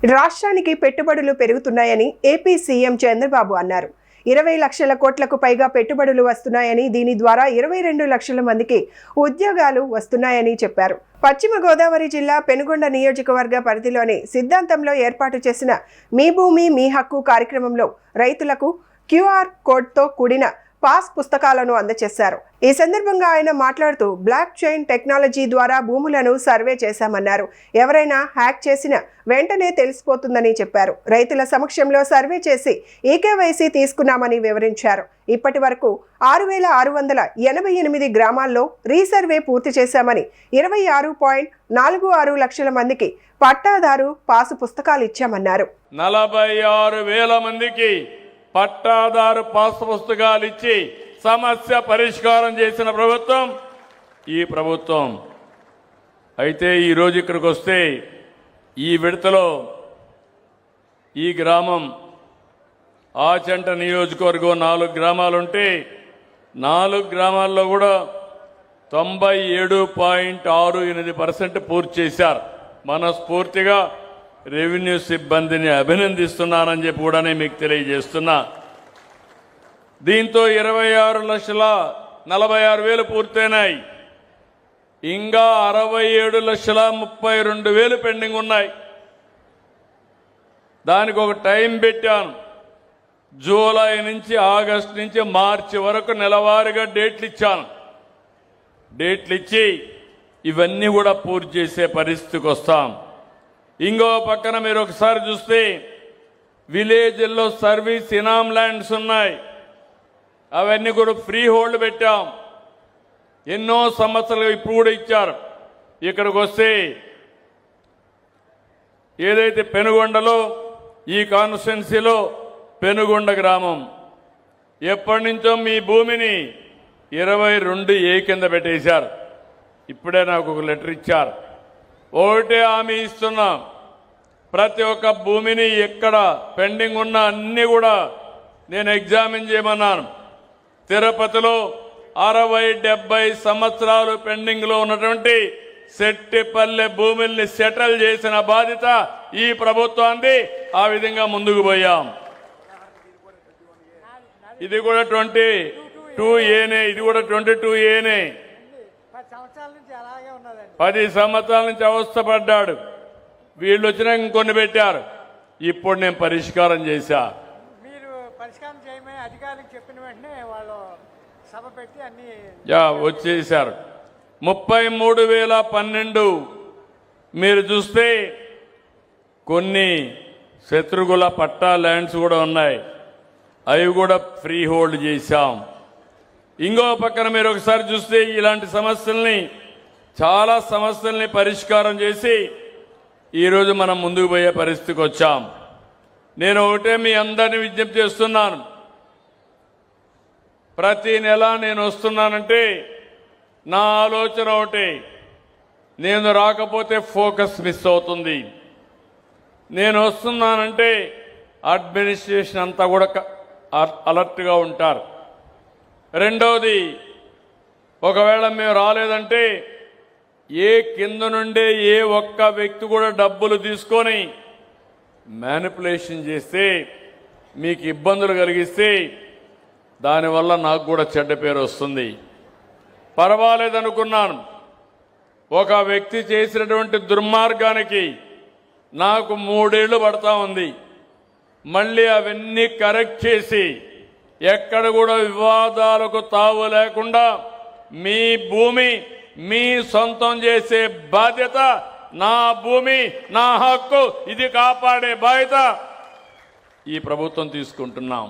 రాష్ట్రానికి పెట్టుబడులు పెరుగుతున్నాయని ఏపీ సీఎం చంద్రబాబు అన్నారు. 20 లక్షల కోట్లకు పైగా పెట్టుబడులు వస్తున్నాయని, దీని ద్వారా 22 లక్షల మందికి ఉద్యోగాలు వస్తున్నాయని చెప్పారు. పశ్చిమ గోదావరి జిల్లా పెనుగొండ నియోజకవర్గ పరిధిలోని సిద్ధాంతంలో ఏర్పాటు చేసిన మీ భూమి మీ హక్కు కార్యక్రమంలో రైతులకు క్యూఆర్ కోడ్తో కూడిన పాస్ పుస్తకాలను అందజేశారు. ఈ సందర్భంగా ఆయన మాట్లాడుతూ బ్లాక్ చైన్ టెక్నాలజీ ద్వారా భూములను సర్వే చేశామన్నారు. ఎవరైనా హ్యాక్ చేసిన వెంటనే తెలిసిపోతుందని చెప్పారు. రైతుల సమక్షంలో సర్వే చేసి ఈకేవైసీ తీసుకున్నామని వివరించారు. ఇప్పటి వరకు 6,688 గ్రామాల్లో రీసర్వే పూర్తి చేశామని, 26.46 లక్షల మందికి పట్టాదారు పాసు పుస్తకాలు ఇచ్చామన్నారు. 46,000 మందికి పట్టాదారు పాస్ పుస్తకాలు ఇచ్చి సమస్య పరిష్కారం చేసిన ప్రభుత్వం ఈ ప్రభుత్వం. అయితే ఈరోజు ఇక్కడికి వస్తే ఈ విడతలో ఈ గ్రామం ఆచంట నియోజకవర్గం 4 గ్రామాలుంటే 4 గ్రామాల్లో కూడా 97.68% పూర్తి చేశారు. మనస్ఫూర్తిగా రెవెన్యూ సిబ్బందిని అభినందిస్తున్నానని చెప్పి కూడా మీకు తెలియజేస్తున్నా. దీంతో 26,46,000 పూర్తయినాయి. ఇంకా 67,32,000 పెండింగ్ ఉన్నాయి. దానికి ఒక టైం పెట్టాను. జూలై నుంచి ఆగస్టు నుంచి మార్చి వరకు నెలవారీగా డేట్లు ఇచ్చాను. డేట్లు ఇచ్చి ఇవన్నీ కూడా పూర్తి చేసే పరిస్థితికి వస్తాం. ఇంకో పక్కన మీరు ఒకసారి చూస్తే విలేజ్ల్లో సర్వీస్ ఇనామ్ ల్యాండ్స్ ఉన్నాయి. అవన్నీ కూడా ఫ్రీ హోల్డ్ పెట్టాం. ఎన్నో సంవత్సరాలు ఇప్పుడు కూడా ఇచ్చారు. ఇక్కడికి వస్తే ఏదైతే పెనుగొండలో ఈ కాన్స్టిట్యున్సీలో పెనుగొండ గ్రామం ఎప్పటి నుంచో మీ భూమిని 22A కింద పెట్టేశారు. ఇప్పుడే నాకు ఒక లెటర్ ఇచ్చారు. ఒకటే హామీ ఇస్తున్నాం, ప్రతి ఒక్క భూమిని ఎక్కడ పెండింగ్ ఉన్న అన్ని కూడా నేను ఎగ్జామిన్ చేయమన్నాను. తిరుపతిలో 60-70 సంవత్సరాలు పెండింగ్లో ఉన్నటువంటి సెట్టిపల్లె భూముల్ని సెటిల్ చేసిన బాధ్యత ఈ ప్రభుత్వాన్ని. ఆ విధంగా ముందుకు పోయాం. ఇది కూడా 22Aనే, ఇది కూడా 22Aనే. 10 సంవత్సరాల నుంచి అవస్థపడ్డాడు. వీళ్ళు వచ్చినా ఇంకొన్ని పెట్టారు. ఇప్పుడు నేను పరిష్కారం చేశా. మీరు పరిష్కారం చేయమని అధికారులకు చెప్పిన వెంటనే వాళ్ళు సభ పెట్టి అన్ని వచ్చేసారు. 33,012 మీరు చూస్తే కొన్ని శత్రుగుల పట్టా ల్యాండ్స్ కూడా ఉన్నాయి. అవి కూడా ఫ్రీ హోల్డ్ చేశాం. ఇంకో పక్కన మీరు ఒకసారి చూస్తే ఇలాంటి సమస్యల్ని, చాలా సమస్యల్ని పరిష్కారం చేసి ఈరోజు మనం ముందుకు పోయే పరిస్థితికి వచ్చాం. నేను ఒకటే మీ అందరినీ విజ్ఞప్తి చేస్తున్నాను. ప్రతి నెల నేను వస్తున్నానంటే నా ఆలోచన ఒకటే, నేను రాకపోతే ఫోకస్ మిస్ అవుతుంది. నేను వస్తున్నానంటే అడ్మినిస్ట్రేషన్ అంతా కూడా అలర్ట్గా ఉంటారు. రెండవది, ఒకవేళ మేము రాలేదంటే ఏ కింద నుండే ఏ ఒక్క వ్యక్తి కూడా డబ్బులు తీసుకొని మ్యానిపులేషన్ చేస్తే, మీకు ఇబ్బందులు కలిగిస్తే దానివల్ల నాకు కూడా చెడ్డ పేరు వస్తుంది. పర్వాలేదనుకున్నాను. ఒక వ్యక్తి చేసినటువంటి దుర్మార్గానికి నాకు 3 ఏళ్లు పడతా ఉంది. మళ్ళీ అవన్నీ కరెక్ట్ చేసి ఎక్కడ కూడా వివాదాలకు తావు లేకుండా మీ భూమి మీ సొంతం చేసే బాధ్యత, నా భూమి నా హక్కు, ఇది కాపాడే బాధ్యత ఈ ప్రభుత్వం తీసుకుంటున్నాం.